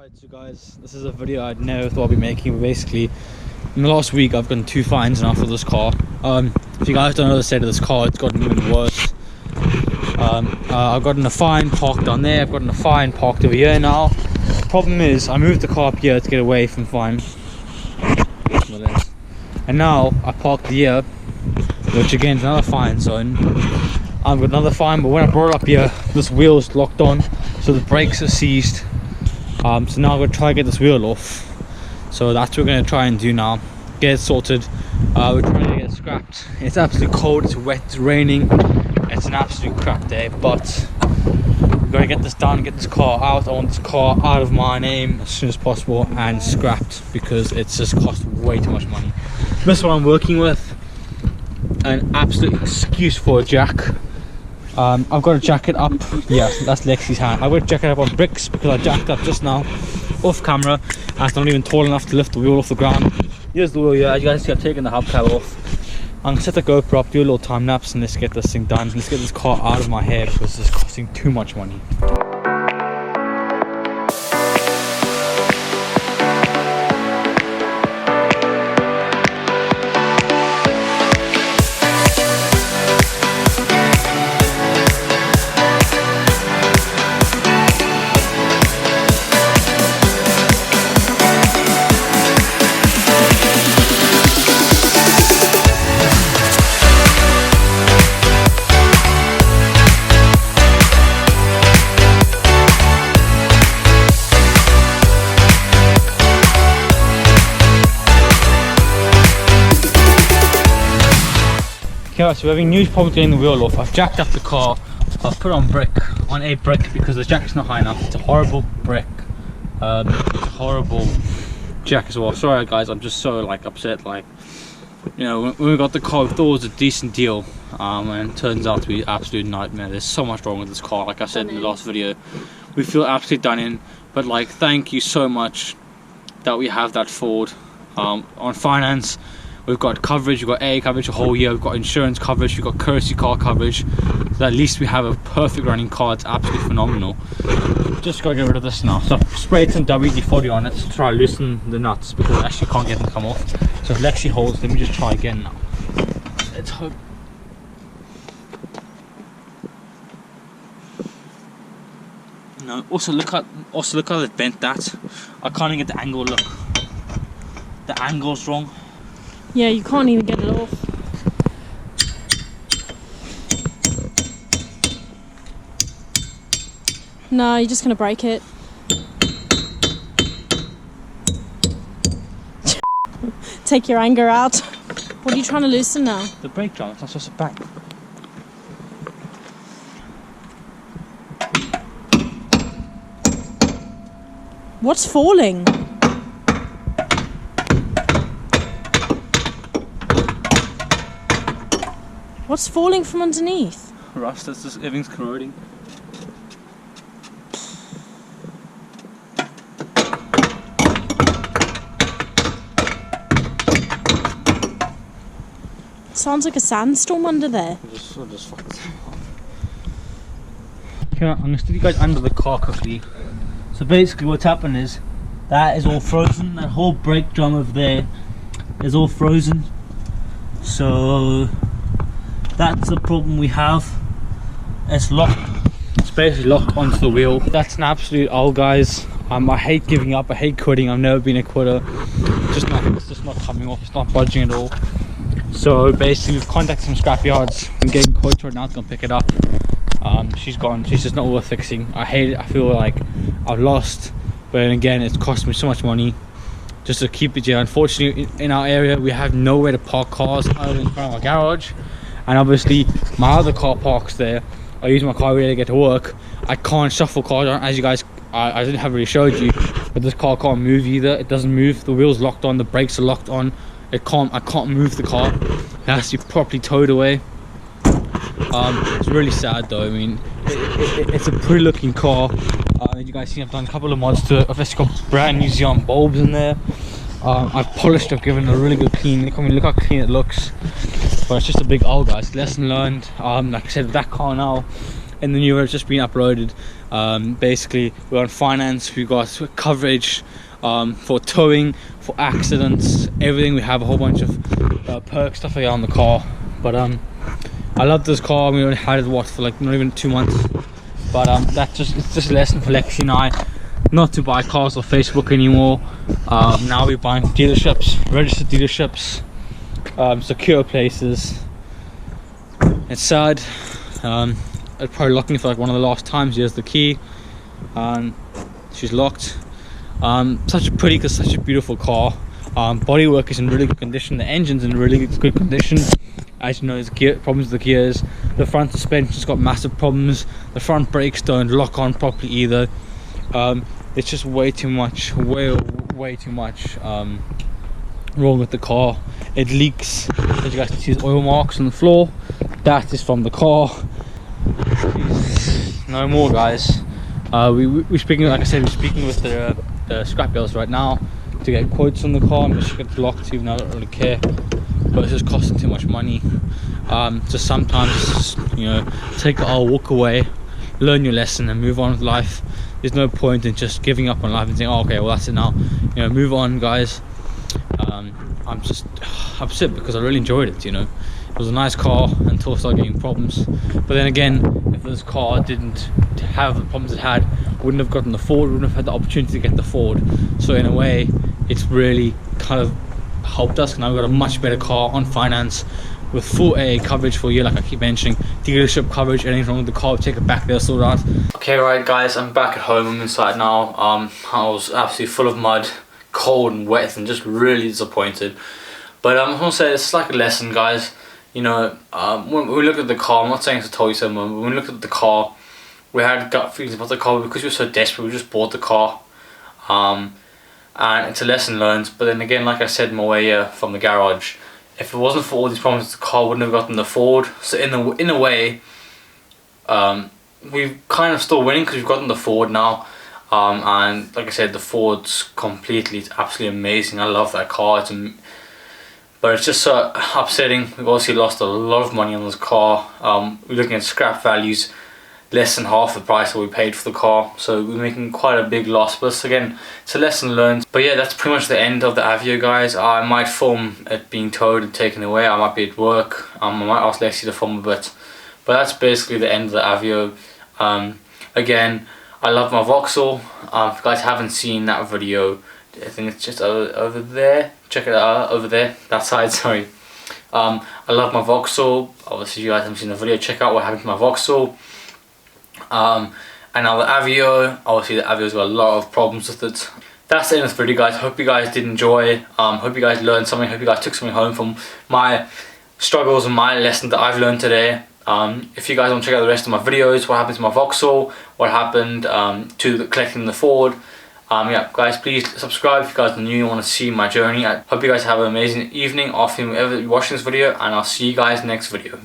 Alright, so guys, this is a video I'd never thought I'd be making, but basically in the last week I've gotten 2 fines now for this car. If you guys don't know the state of this car, it's gotten even worse. I've gotten a fine parked down there, I've gotten a fine parked over here now. The problem is I moved the car up here to get away from fine, and now I parked here, which again is another fine zone. I've got another fine, but when I brought it up here, this wheel's locked on, so the brakes are seized. So now I'm going to try to get this wheel off. So that's what we're going to try and do now. Get it sorted. We're trying to get it scrapped. It's absolutely cold, it's wet, it's raining. It's an absolute crap day, but we've got to get this done, get this car out. I want this car out of my name as soon as possible and scrapped, because it's just cost way too much money. This is what I'm working with. An absolute excuse for a jack. I've got to jack it up. Yeah, that's Lexi's hand. I've got to jack it up on bricks because I jacked up just now off camera and it's not even tall enough to lift the wheel off the ground. Here's the wheel here. As you guys see, I've taken the hubcap off. I'm gonna set the GoPro up, do a little time lapse, and let's get this thing done. Let's get this car out of my hair because it's costing too much money. Okay, so we're having huge problems getting the wheel off. I've jacked up the car. I've put on a brick because the jack's not high enough. It's a horrible brick. It's a horrible jack as well. Sorry guys, I'm just so upset. You know, when we got the car, we thought it was a decent deal, and it turns out to be an absolute nightmare. There's so much wrong with this car. Like I said in the last video, we feel absolutely done in. But thank you so much that we have that Ford on finance. We've got coverage, we've got AA coverage a whole year, we've got insurance coverage, we've got courtesy car coverage. So at least we have a perfect running car. It's absolutely phenomenal. Just gotta get rid of this now. So I've sprayed some WD-40 on it to try to loosen the nuts because I actually can't get them to come off. So if Lexi holds, let me just try again now. Let's hope. No, also look how they've bent that. I can't even get the angle, look. The angle's wrong. Yeah, you can't even get it off. No, you're just gonna break it. Take your anger out. What are you trying to loosen now? The brake drum, it's not supposed to bang. What's falling? What's falling from underneath? Rust, that's just everything's corroding. Sounds like a sandstorm under there. We'll just fuck this up. Okay, I'm gonna stick you guys under the car quickly. So basically what's happened is that is all frozen. That whole brake drum over there is all frozen. So that's the problem we have. It's locked. It's basically locked onto the wheel. That's an absolute L, guys. I hate giving up. I hate quitting. I've never been a quitter. It's just not coming off. It's not budging at all. So basically, we've contacted some scrap yards. I'm getting quotes right now to come pick it up. She's gone. She's just not worth fixing. I hate it. I feel like I've lost. But again, it's cost me so much money just to keep it here. Unfortunately, in our area, we have nowhere to park cars other than in front of our garage. And obviously my other car parks there. I use my car really to get to work. I can't shuffle cars, as you guys, I didn't have really showed you, but this car can't move either. It doesn't move. The wheel's locked on, the brakes are locked on. I can't move the car. It has to be properly towed away. It's really sad though. I mean, it's a pretty looking car. As you guys see, I've done a couple of mods to it. I've just got brand new Xeon bulbs in there. I've polished, I've given it a really good clean. I mean, look how clean it looks. But it's just a big L, guys. Lesson learned. Like I said, with that car now, in the new year. It's just been uploaded. Basically, we're on finance. We've got coverage for towing, for accidents, everything. We have a whole bunch of perk stuff here on the car. But I love this car. We only had it for like not even 2 months. But it's just a lesson for Lexi and I not to buy cars off Facebook anymore. Now we're buying dealerships, registered dealerships, secure places. It's sad. I'm probably locking for like one of the last times. Here's the key. She's locked. Such a pretty, such a beautiful car. Bodywork is in really good condition. The engine's in really good condition. As you know, there's problems with the gears. The front suspension's got massive problems. The front brakes don't lock on properly either. It's just way too much, way too much wrong with the car. It leaks. As you guys can see, there's oil marks on the floor. That is from the car. No more, guys. We're speaking, like I said, we're speaking with the scrapyards right now to get quotes on the car. I'm just get locked, even though I don't really care. But it's just costing too much money. Just sometimes, you know, take it all, walk away, learn your lesson, and move on with life. There's no point in just giving up on life and saying, oh, okay, well that's it now. You know, move on, guys. I'm just upset because I really enjoyed it. You know, it was a nice car until I started getting problems. But then again, if this car didn't have the problems it had, I wouldn't have gotten the Ford, wouldn't have had the opportunity to get the Ford. So in a way, it's really kind of helped us. Now we've got a much better car on finance with full AA coverage for a year, like I keep mentioning, dealership coverage, anything wrong with the car, take it back there, sort it out. Okay, right guys, I'm back at home. I'm inside now. I was absolutely full of mud, cold and wet, and just really disappointed. But I'm gonna say it's like a lesson, guys. You know, when we look at the car, I'm not saying it's to tell you someone, but when we look at the car, we had gut feelings about the car because we were so desperate. We just bought the car. And it's a lesson learned. But then again, like I said on my way here from the garage, if it wasn't for all these problems, the car wouldn't have gotten the Ford. So in a way, we're kind of still winning because we've gotten the Ford now. And like I said, the Ford's it's absolutely amazing. I love that car. But it's just so upsetting. We've obviously lost a lot of money on this car. We're looking at scrap values less than half the price that we paid for the car, so we're making quite a big loss. But again, it's a lesson learned. But yeah, that's pretty much the end of the Aveo, guys. I might film it being towed and taken away. I might be at work. I might ask Lexi to film a bit, but that's basically the end of the Aveo. Again, I love my Vauxhall. If you guys haven't seen that video, I think it's just over there. Check it out over there, that side, sorry. I love my Vauxhall. Obviously, if you guys haven't seen the video, check out what happened to my Vauxhall. And now the Aveo, obviously the Aveo's got a lot of problems with it. That's the end of the video, guys. Hope you guys did enjoy. Hope you guys learned something. Hope you guys took something home from my struggles and my lesson that I've learned today. If you guys want to check out the rest of my videos, what happened to my Vauxhall, what happened to collecting the Ford, yeah, guys, please subscribe if you guys are new and want to see my journey. I hope you guys have an amazing evening, afternoon, whenever you're watching this video, and I'll see you guys next video.